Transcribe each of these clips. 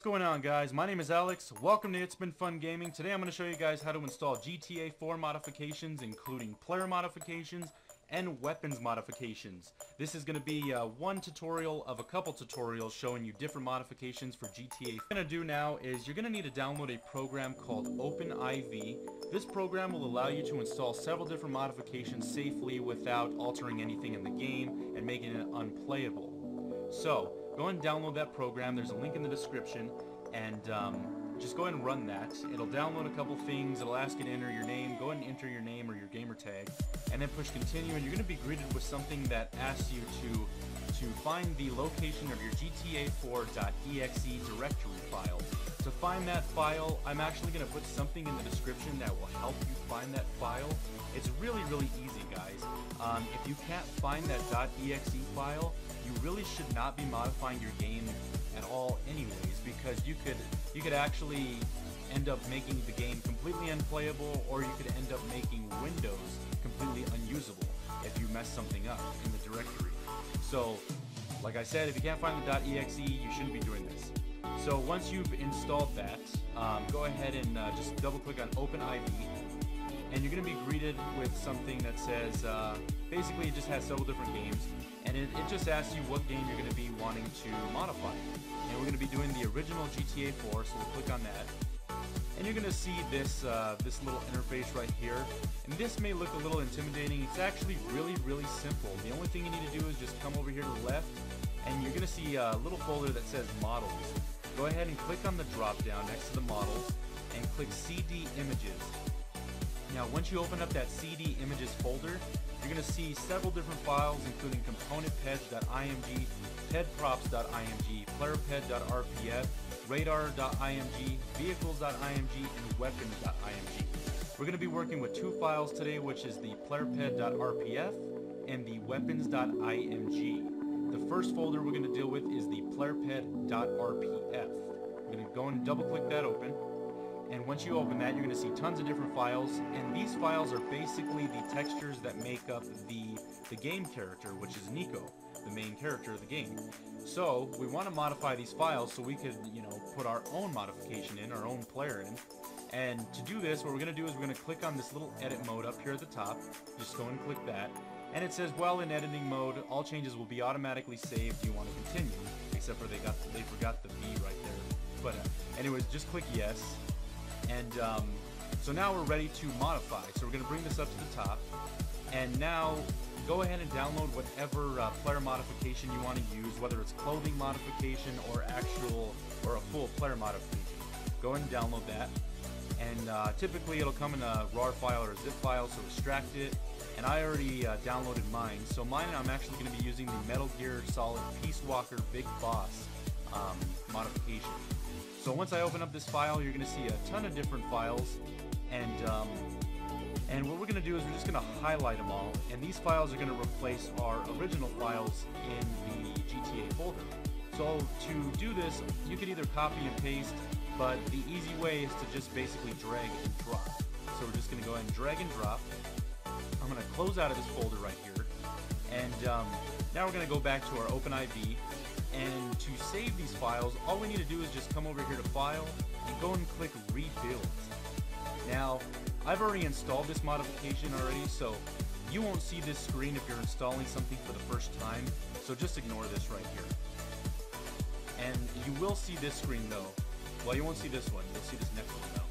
What's going on, guys? My name is Alex. Welcome to It's Been Fun Gaming. Today I'm going to show you guys how to install GTA 4 modifications, including player modifications and weapons modifications. This is going to be one tutorial of a couple tutorials showing you different modifications for GTA. What you're going to do now is you're going to need to download a program called OpenIV. This program will allow you to install several different modifications safely without altering anything in the game and making it unplayable. So, go ahead and download that program. There's a link in the description, and just go ahead and run that. It'll download a couple things. It'll ask you to enter your name. Go ahead and enter your name or your gamer tag, and then push continue, and you're going to be greeted with something that asks you to find the location of your GTA4.exe directory file. To find that file, I'm actually going to put something in the description that will help you find that file. It's really easy, guys. If you can't find that .exe file, you really should not be modifying your game at all anyways, because you could actually end up making the game completely unplayable, or you could end up making Windows completely unusable if you mess something up in the directory. So, like I said, if you can't find the .exe, you shouldn't be doing this. So once you've installed that, go ahead and just double click on OpenIV, and you're going to be greeted with something that says, basically it just has several different games, and it just asks you what game you're going to be wanting to modify. And we're going to be doing the original GTA 4, so we'll click on that. And you're going to see this this little interface right here. And this may look a little intimidating. It's actually really simple. The only thing you need to do is just come over here to the left, and you're going to see a little folder that says Models. Go ahead and click on the drop down next to the Models, and click CD Images. Now, once you open up that CD Images folder, you're going to see several different files, including componentped.img, pedprops.img, playerped.rpf, radar.img, vehicles.img, and weapons.img. We're going to be working with two files today, which is the playerped.rpf and the weapons.img. The first folder we're going to deal with is the playerped.rpf. We're going to go and double click that open. And once you open that, you're going to see tons of different files, and these files are basically the textures that make up the game character, which is Nico, the main character of the game. So we want to modify these files so we could, put our own modification in, our own player in. And to do this, what we're going to do is we're going to click on this little edit mode up here at the top. Just go and click that. And it says, while in editing mode, all changes will be automatically saved. Do you want to continue? Except for they forgot the V right there. But anyways, just click yes. And so now we're ready to modify. So we're going to bring this up to the top. And now go ahead and download whatever player modification you want to use, whether it's clothing modification or a full player modification. Go ahead and download that. And typically it'll come in a RAR file or a zip file, so extract it. And I already downloaded mine. So mine, I'm actually going to be using the Metal Gear Solid Peace Walker Big Boss modification. So once I open up this file, you're going to see a ton of different files, and what we're going to do is we're just going to highlight them all, and these files are going to replace our original files in the GTA folder. So to do this, you could either copy and paste, but the easy way is to just basically drag and drop. So we're just going to go ahead and drag and drop. I'm going to close out of this folder right here, and now we're going to go back to our OpenIV. And to save these files, all we need to do is just come over here to File and go and click Rebuild. Now, I've already installed this modification already, so you won't see this screen if you're installing something for the first time, so just ignore this right here. And you will see this screen though. Well, you won't see this one, you'll see this next one though.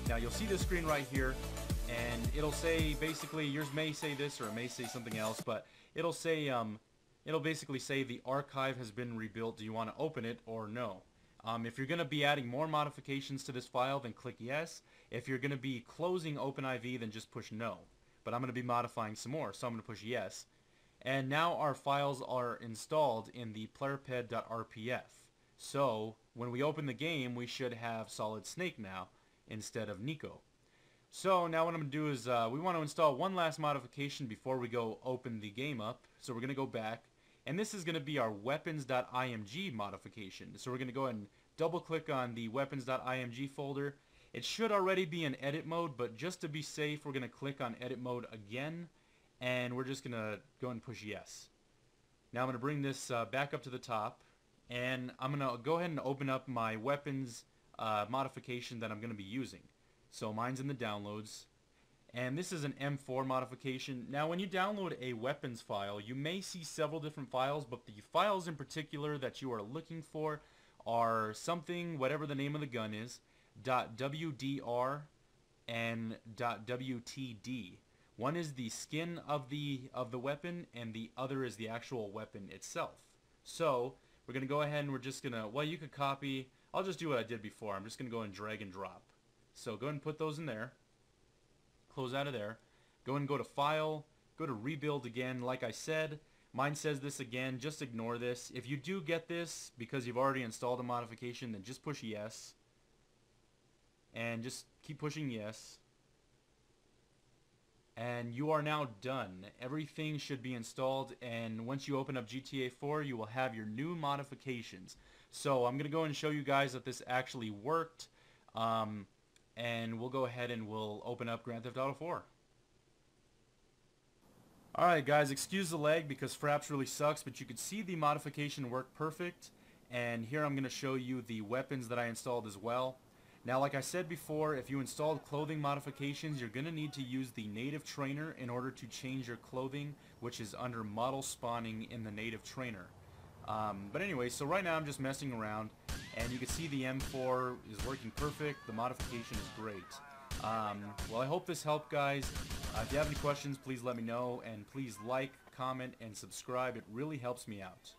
Now, you'll see this screen right here, and it'll say, basically, yours may say this or it may say something else, but it'll say, it'll basically say the archive has been rebuilt. Do you want to open it or no? If you're going to be adding more modifications to this file, then click yes. If you're going to be closing OpenIV, then just push no. But I'm going to be modifying some more, so I'm going to push yes. And now our files are installed in the playerped.rpf. So when we open the game, we should have Solid Snake now instead of Nico. So now what I'm going to do is we want to install one last modification before we go open the game up. So we're going to go back. And this is going to be our weapons.img modification. So we're going to go ahead and double click on the weapons.img folder. It should already be in edit mode, but just to be safe, we're going to click on edit mode again, and we're just going to go and push yes. Now I'm going to bring this back up to the top, and I'm going to go ahead and open up my weapons modification that I'm going to be using. So mine's in the downloads, and this is an M4 modification. Now when you download a weapons file, you may see several different files, but the files in particular that you are looking for are something, whatever the name of the gun is, .wdr and .wtd. One is the skin of the weapon, and the other is the actual weapon itself. So we're going to go ahead and we're just going to, well, you could copy, I'll just do what I did before. I'm just going to go and drag and drop. So go ahead and put those in there. Close out of there. Go ahead and go to File. Go to Rebuild again. Like I said, mine says this again. Just ignore this. If you do get this because you've already installed a modification, then just push yes. And just keep pushing yes. And you are now done. Everything should be installed, and once you open up GTA 4, you will have your new modifications. So I'm going to go and show you guys that this actually worked, and we'll go ahead and we'll open up Grand Theft Auto 4. Alright guys, excuse the lag because Fraps really sucks, but you can see the modification worked perfect, and here I'm going to show you the weapons that I installed as well. Now, like I said before, if you installed clothing modifications, you're going to need to use the native trainer in order to change your clothing, which is under model spawning in the native trainer. But anyway, so right now I'm just messing around, and you can see the M4 is working perfect. The modification is great. Well, I hope this helped, guys. If you have any questions, please let me know, and please like, comment, and subscribe. It really helps me out.